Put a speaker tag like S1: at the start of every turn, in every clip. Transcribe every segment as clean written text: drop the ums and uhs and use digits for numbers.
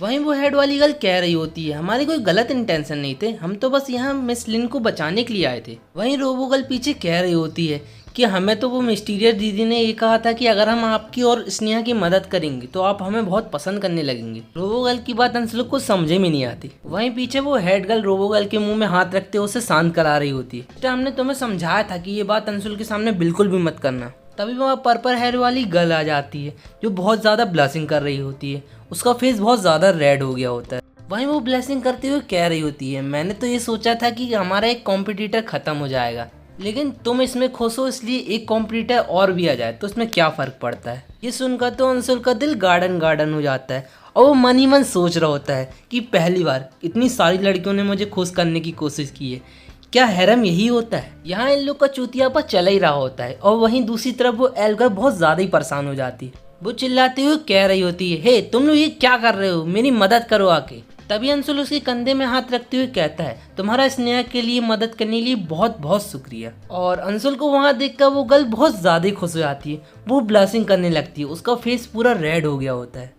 S1: वहीं वो हेड वाली गर्ल कह रही होती है हमारी कोई गलत इंटेंशन नहीं थे, हम तो बस यहाँ मिस लिन को बचाने के लिए आए थे। वहीं रोबो गर्ल पीछे कह रही होती है कि हमें तो वो मिस्टीरियस दीदी ने ये कहा था कि अगर हम आपकी और स्नेहा की मदद करेंगे तो आप हमें बहुत पसंद करने लगेंगे। रोबो गर्ल की बात अंशुल को समझे में नहीं आती। वहीं पीछे वो हेड गर्ल रोबो गर्ल के मुंह में हाथ रखते हुए उसे शांत करा रही होती है। तो हमने तुम्हें समझाया था कि ये बात अंशुल के सामने बिल्कुल भी मत करना। तभी वहाँ पर्पल हेयर वाली गर्ल आ जाती है जो बहुत ज़्यादा ब्लशिंग कर रही होती है। उसका फेस बहुत ज़्यादा रेड हो गया होता है। वहीं वो ब्लशिंग करते हुए कह रही होती है मैंने तो ये सोचा था कि हमारा एक कॉम्पिटिटर ख़त्म हो जाएगा, लेकिन तुम इसमें खुश हो इसलिए एक कॉम्पिटिटर और भी आ जाए तो इसमें क्या फ़र्क पड़ता है। ये सुनकर तो अंशुल का दिल गार्डन गार्डन हो जाता है और वो मन ही मन सोच रहा होता है कि पहली बार इतनी सारी लड़कियों ने मुझे खुश करने की कोशिश की है। क्या हैरम यही होता है। यहाँ इन लोग का चूतियापा चल ही रहा होता है और वहीं दूसरी तरफ वो एल्गर बहुत ज़्यादा ही परेशान हो जाती है। वो चिल्लाते हुए कह रही होती है हे तुम लोग ये क्या कर रहे हो, मेरी मदद करो आके। तभी अंशुल उसके कंधे में हाथ रखते हुए कहता है तुम्हारा स्नेहा के लिए मदद करने के लिए बहुत बहुत शुक्रिया। और अंशुल को वहाँ देखकर वो गर्ल बहुत ज़्यादा ही खुश हो जाती है। वो ब्लशिंग करने लगती है, उसका फेस पूरा रेड हो गया होता है।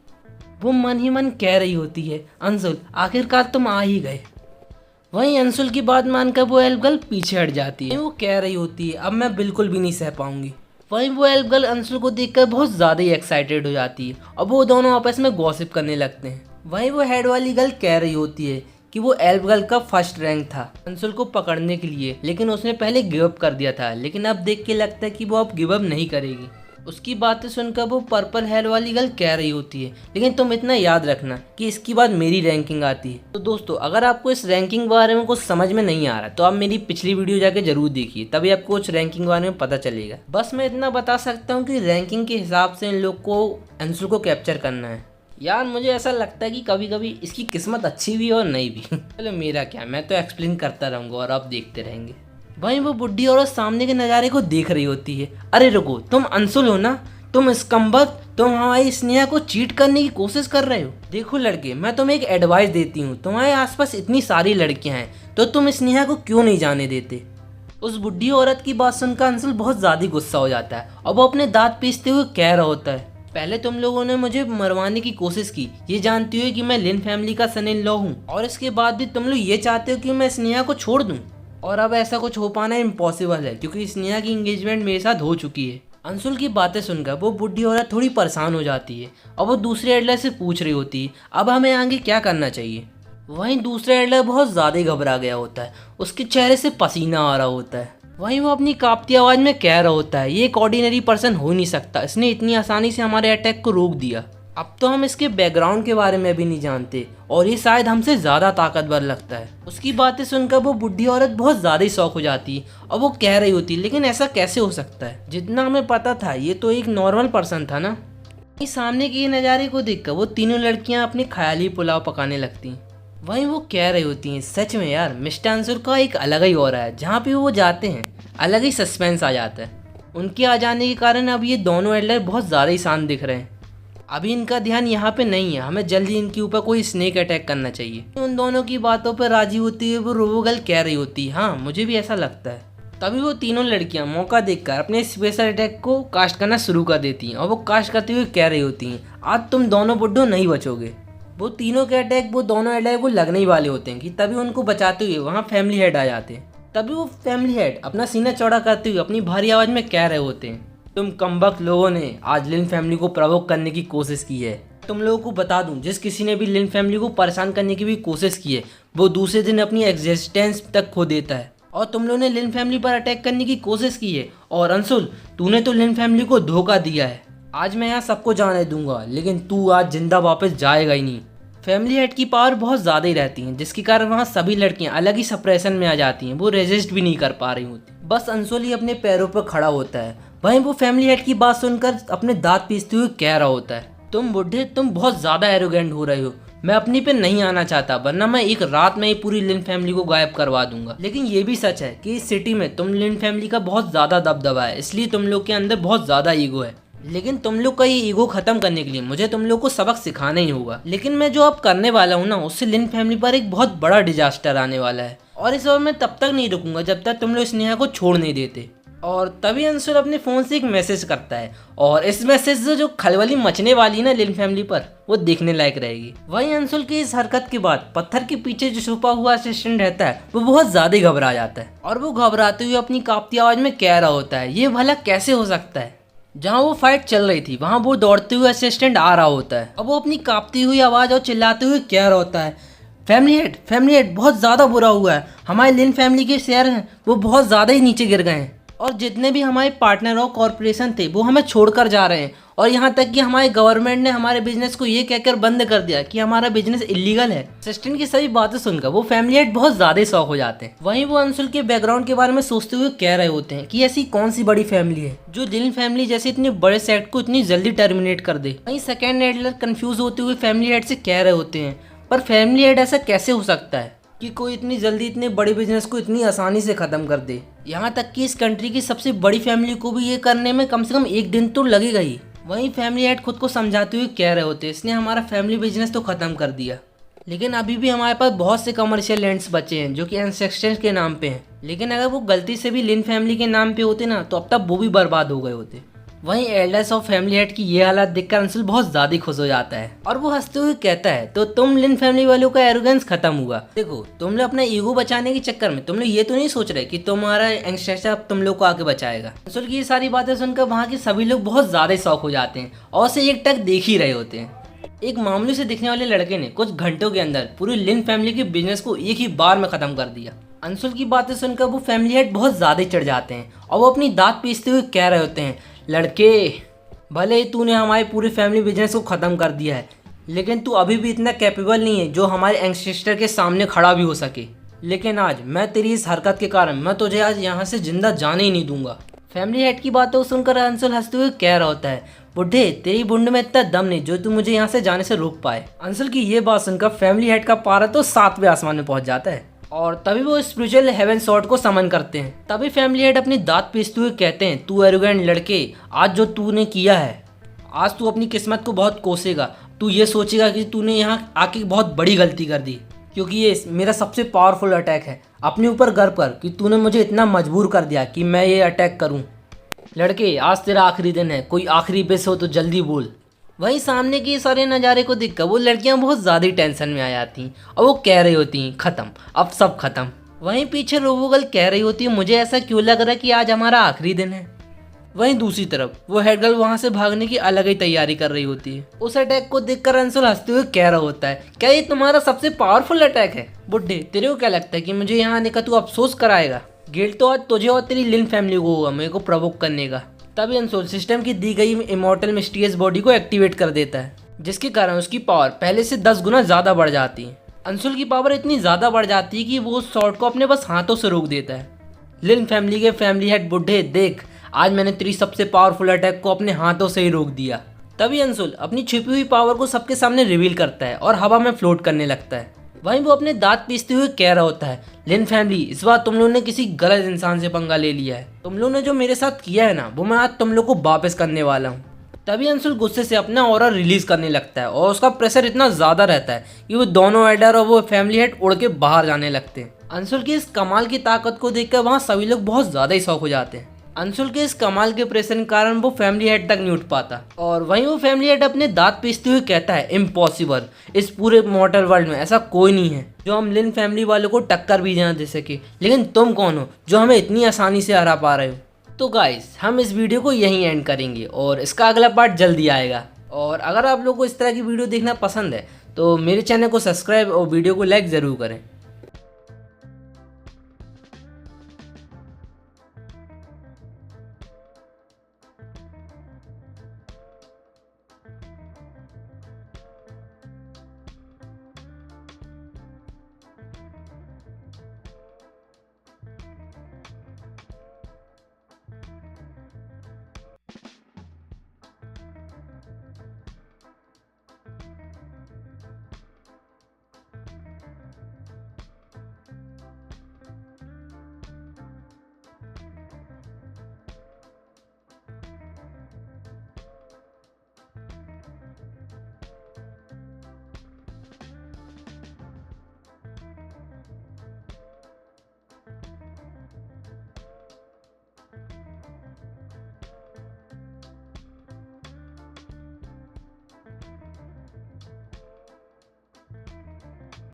S1: वो मन ही मन कह रही होती है अंशुल आखिरकार तुम आ ही गए। वहीं अंशुल की बात मानकर वो एल्फ गर्ल पीछे हट जाती है। वो कह रही होती है अब मैं बिल्कुल भी नहीं सह पाऊंगी। वहीं वो एल्फ गर्ल अंशुल को देखकर बहुत ज़्यादा ही एक्साइटेड हो जाती है और वो दोनों आपस में गॉसिप करने लगते हैं। वहीं वो हेड वाली गर्ल कह रही होती है कि वो एल्फ गर्ल का फर्स्ट रैंक था अंशुल को पकड़ने के लिए, लेकिन उसने पहले गिव अप कर दिया था, लेकिन अब देख के लगता है कि वो अब गिव अप नहीं करेगी। उसकी बातें सुनकर वो पर्पल हेयर वाली गर्ल कह रही होती है लेकिन तुम इतना याद रखना कि इसके बाद मेरी रैंकिंग आती है। तो दोस्तों अगर आपको इस रैंकिंग बारे में कुछ समझ में नहीं आ रहा तो आप मेरी पिछली वीडियो जाके जरूर देखिए, तभी आपको कुछ रैंकिंग बारे में पता चलेगा। बस मैं इतना बता सकता हूँ कि रैंकिंग के हिसाब से इन लोग को अंशुल को कैप्चर करना है। यार मुझे ऐसा लगता है कि कभी कभी इसकी किस्मत अच्छी भी और नहीं भी। चलो मेरा क्या, मैं तो एक्सप्लेन करता रहूँगा और आप देखते रहेंगे। वहीं वो बुढ़ी औरत सामने के नज़ारे को देख रही होती है। अरे रुको, तुम अंशुल हो ना, तुम स्कम्बक, तुम हमारी स्नेहा को चीट करने की कोशिश कर रहे हो। देखो लड़के, मैं तुम्हें एक एडवाइस देती हूँ, तुम्हारे आसपास इतनी सारी लड़कियाँ हैं तो तुम स्नेहा को क्यों नहीं जाने देते। उस बुढ़ी औरत की बात सुनकर अंशुल बहुत ज़्यादा गुस्सा हो जाता है और वो अपने दांत पीसते हुए कह रहा होता है पहले तुम लोगों ने मुझे मरवाने की कोशिश की ये जानते हुए कि मैं लिन फैमिली का सन इन लॉ हूँ, और इसके बाद भी तुम लोग ये चाहते हो कि मैं स्नेहा को छोड़ दूँ। और अब ऐसा कुछ हो पाना इम्पॉसिबल है क्योंकि स्नेहा की एंगेजमेंट मेरे साथ हो चुकी है। अंशुल की बातें सुनकर वो बुढ़ी औरत थोड़ी परेशान हो जाती है और वो दूसरे एडलर से पूछ रही होती है अब हमें आगे क्या करना चाहिए। वहीं दूसरा एडलर बहुत ज़्यादा ही घबरा गया होता है, उसके चेहरे से पसीना आ रहा होता है। वहीं वो अपनी कांपती आवाज़ में कह रहा होता है ये एक ऑर्डिनरी पर्सन हो नहीं सकता, इसने इतनी आसानी से हमारे अटैक को रोक दिया। अब तो हम इसके बैकग्राउंड के बारे में भी नहीं जानते और ये शायद हमसे ज़्यादा ताकतवर लगता है। उसकी बातें सुनकर वो बुढ़ी औरत बहुत ज़्यादा ही शौक हो जाती है और वो कह रही होती है लेकिन ऐसा कैसे हो सकता है, जितना हमें पता था ये तो एक नॉर्मल पर्सन था ना। सामने के नज़ारे को देखकर वो तीनों लड़कियां अपने ख्याली पुलाव पकाने लगती हैं। वहीं वो कह रही होती हैं सच में यार मिस्टर अंशुल का एक अलग ही ऑरा है, जहाँ पे वो जाते हैं अलग ही सस्पेंस आ जाता है। उनके आ जाने के कारण अब ये दोनों एडलर बहुत ज़्यादा ही शांत दिख रहे हैं। अभी इनका ध्यान यहाँ पे नहीं है, हमें जल्दी इनके ऊपर कोई स्नेक अटैक करना चाहिए। उन दोनों की बातों पर राजी होती हुई वो रोबोगर्ल कह रही होती है हाँ मुझे भी ऐसा लगता है। तभी वो तीनों लड़कियां मौका देखकर अपने स्पेशल अटैक को कास्ट करना शुरू कर देती हैं और वो कास्ट करते हुए कह रही होती हैं आज तुम दोनों बुड्ढों नहीं बचोगे। वो तीनों के अटैक वो दोनों एडलर को लगने ही वाले होते हैं कि तभी उनको बचाते हुए वहाँ फैमिली हेड आ जाते हैं। तभी वो फैमिली हेड अपना सीना चौड़ा करते हुए अपनी भारी आवाज़ में कह रहे होते हैं तुम कमबख्त लोगों ने आज लिन फैमिली को प्रवोक करने की कोशिश की है। तुम लोगों को बता दूं जिस किसी ने भी लिन फैमिली को परेशान करने की भी कोशिश की है वो दूसरे दिन अपनी एग्जिस्टेंस तक खो देता है, और तुम लोगों ने लिन फैमिली पर अटैक करने की कोशिश की है। और अंशुल तूने तो लिन फैमिली को धोखा दिया है, आज मैं यहाँ सबको जाने दूंगा लेकिन तू आज जिंदा वापस जाएगा ही नहीं। फैमिली हेड की पावर बहुत ज़्यादा ही रहती है जिसके कारण वहाँ सभी लड़कियाँ अलग ही सप्रेशन में आ जाती हैं, वो रेजिस्ट भी नहीं कर पा रही होती। बस अंशुल ही अपने पैरों पर खड़ा होता है। वहीं वो फैमिली हेड की बात सुनकर अपने दांत पीसते हुए कह रहा होता है तुम बुढ़े तुम बहुत ज़्यादा एरोगेंट हो रहे हो, मैं अपनी पे नहीं आना चाहता वरना मैं एक रात में ही पूरी लिन फैमिली को गायब करवा दूंगा। लेकिन ये भी सच है कि इस सिटी में तुम लिन फैमिली का बहुत ज़्यादा दबदबा है, इसलिए तुम लोग के अंदर बहुत ज़्यादा ईगो है। लेकिन तुम लोग का ये ईगो खत्म करने के लिए मुझे तुम लोग को सबक सिखाना ही होगा। लेकिन मैं जो अब करने वाला हूँ ना उससे लिन फैमिली पर एक बहुत बड़ा डिजास्टर आने वाला है, और इस बार मैं तब तक नहीं रुकूंगा जब तक तुम लोग स्नेहा को छोड़ नहीं देते। और तभी अंशुल अपने फ़ोन से एक मैसेज करता है और इस मैसेज से जो खलबली मचने वाली है ना लिन फैमिली पर, वो देखने लायक रहेगी। वहीं अंशुल की इस हरकत के बाद पत्थर के पीछे जो छुपा हुआ असिस्टेंट रहता है वो बहुत ज़्यादा घबरा जाता है और वो घबराते हुए अपनी कांपती आवाज़ में कह रहा होता है ये भला कैसे हो सकता है। जहाँ वो फाइट चल रही थी वहाँ वो दौड़ते हुए असिस्टेंट आ रहा होता है और वो अपनी कांपती हुई आवाज़ और चिल्लाते हुए कह रहा होता है फैमिली हेड बहुत ज़्यादा बुरा हुआ है, हमारे लिन फैमिली के शेयर हैं वो बहुत ज़्यादा ही नीचे गिर गए हैं और जितने भी हमारे पार्टनर और कॉरपोरेशन थे वो हमें छोड़कर जा रहे हैं और यहाँ तक कि हमारे गवर्नमेंट ने हमारे बिजनेस को ये कहकर बंद कर दिया कि हमारा बिजनेस इलीगल है। असिस्टेंट की सभी बातें सुनकर वो फैमिली हेड बहुत ज़्यादा शॉक हो जाते हैं। वहीं वो अंशुल के बैकग्राउंड के बारे में सोचते हुए कह रहे होते हैं कि ऐसी कौन सी बड़ी फैमिली है जो लिन फैमिली जैसे इतने बड़े सेट को इतनी जल्दी टर्मिनेट कर दे। वहीं सेकेंड एडलर कंफ्यूज होते हुए फैमिली हेड से कह रहे होते हैं पर फैमिली हेड ऐसा कैसे हो सकता है कि कोई इतनी जल्दी इतने बड़े बिजनेस को इतनी आसानी से ख़त्म कर दे। यहाँ तक कि इस कंट्री की सबसे बड़ी फैमिली को भी ये करने में कम से कम एक दिन तो लगेगा ही। वहीं फैमिली हेड खुद को समझाते हुए कह रहे होते इसने हमारा फैमिली बिजनेस तो ख़त्म कर दिया लेकिन अभी भी हमारे पास बहुत से कमर्शियल लैंड्स बचे हैं जो कि एंसेस्टर्स के नाम पे हैं, लेकिन अगर वो गलती से भी लिन फैमिली के नाम पे होते ना तो अब तक वो भी बर्बाद हो गए होते। वहीं एल्डर्स ऑफ फैमिली हेड की ये हालत देखकर अंशुल बहुत ज़्यादा खुश हो जाता है और वो हंसते हुए कहता है तो तुम लिन फैमिली वालों का एरोगेंस खत्म हुआ। देखो तुम लोग अपना ईगो बचाने के चक्कर में तुम लोग ये तो नहीं सोच रहे कि तुम्हारा एंसेस्टर तुम लोग को आके बचाएगा। अंशुल की ये सारी बातें सुनकर वहाँ के सभी लोग बहुत ज़्यादा शौक हो जाते हैं और उसे एक टक देख ही रहे होते हैं। एक मामूली से दिखने वाले लड़के ने कुछ घंटों के अंदर पूरी लिन फैमिली के बिजनेस को एक ही बार में ख़त्म कर दिया। अंशुल की बातें सुनकर वो फैमिली हेड बहुत ज़्यादा चढ़ जाते हैं और वो अपनी दांत पीसते हुए कह रहे होते हैं लड़के भले ही तूने हमारे पूरे फैमिली बिजनेस को ख़त्म कर दिया है लेकिन तू अभी भी इतना कैपेबल नहीं है जो हमारे एंसेस्टर के सामने खड़ा भी हो सके। लेकिन आज मैं तेरी इस हरकत के कारण मैं तुझे आज यहाँ से जिंदा जाने ही नहीं दूंगा। फैमिली हेड की बातों सुनकर अंशुल हंसते हुए कह रहा होता है बुढ़े तेरी बुंड में इतना दम नहीं जो तू मुझे यहाँ से जाने से रोक पाए। अंशुल की ये बात सुनकर फैमिली हेड का पारा तो 7वें आसमान में पहुँच जाता है और तभी वो स्पिरिचुअल हेवन सॉर्ड को समन करते हैं। तभी फैमिली हेड अपनी दांत पीसते हुए कहते हैं तू एरोगेंट लड़के, आज जो तूने किया है आज तू अपनी किस्मत को बहुत कोसेगा। तू ये सोचेगा कि तूने यहाँ आके बहुत बड़ी गलती कर दी क्योंकि ये मेरा सबसे पावरफुल अटैक है। अपने ऊपर गर्व कर कि तूने मुझे इतना मजबूर कर दिया कि मैं ये अटैक करूँ। लड़के आज तेरा आखिरी दिन है, कोई आखिरी बेस हो तो जल्दी बोल। वहीं सामने के सारे नज़ारे को देखकर वो लड़कियां बहुत ज़्यादा टेंशन में आ जाती और वो कह रही होती हैं ख़त्म, अब सब खत्म। वहीं पीछे रोबोगर्ल कह रही होती है मुझे ऐसा क्यों लग रहा है कि आज हमारा आखिरी दिन है। वहीं दूसरी तरफ वो हेड गर्ल वहाँ से भागने की अलग ही तैयारी कर रही होती है। उस अटैक को देखकर अंशुल हंसते हुए कह रहा होता है क्या ये तुम्हारा सबसे पावरफुल अटैक है? बुड्ढे तेरे को क्या लगता है कि मुझे यहाँ आने का तू अफसोस कराएगा? गिल्ट तो आज तुझे और तेरी लिन फैमिली को होगा मेरे को प्रवोक करने का। तभी अंशुल सिस्टम की दी गई इमॉर्टल मिस्टीरियस बॉडी को एक्टिवेट कर देता है जिसके कारण उसकी पावर पहले से 10 गुना ज़्यादा बढ़ जाती है। अंशुल की पावर इतनी ज़्यादा बढ़ जाती है कि वो उस शॉट को अपने बस हाथों से रोक देता है। लिन फैमिली के फैमिली हेड बुड्ढे देख आज मैंने तेरी सबसे पावरफुल अटैक को अपने हाथों से ही रोक दिया। तभी अंशुल अपनी छिपी हुई पावर को सबके सामने रिवील करता है और हवा में फ्लोट करने लगता है। वहीं वो अपने दांत पीसते हुए कह रहा होता है लिन फैमिली इस बार तुम लोगों ने किसी गलत इंसान से पंगा ले लिया है। तुम लोगों ने जो मेरे साथ किया है ना वो मैं आज तुम लोग को वापस करने वाला हूँ। तभी अंशुल गुस्से से अपना ऑरा रिलीज करने लगता है और उसका प्रेशर इतना ज़्यादा रहता है कि वो दोनों एडर और वो फैमिली हेड उड़ के बाहर जाने लगते हैं। अंशुल की इस कमाल की ताकत को देखकर वहाँ सभी लोग बहुत ज़्यादा ही शौक हो जाते हैं। अंशुल के इस कमाल के प्रेशर के कारण वो फैमिली हेड तक नहीं उठ पाता और वहीं वो फैमिली हेड अपने दांत पीसते हुए कहता है इम्पॉसिबल, इस पूरे मॉर्टल वर्ल्ड में ऐसा कोई नहीं है जो हम लिन फैमिली वालों को टक्कर भी ना दे सके, लेकिन तुम कौन हो जो हमें इतनी आसानी से हरा पा रहे हो। तो गाइस हम इस वीडियो को यहीं एंड करेंगे और इसका अगला पार्ट जल्दी आएगा। और अगर आप लोगों को इस तरह की वीडियो देखना पसंद है तो मेरे चैनल को सब्सक्राइब और वीडियो को लाइक ज़रूर करें।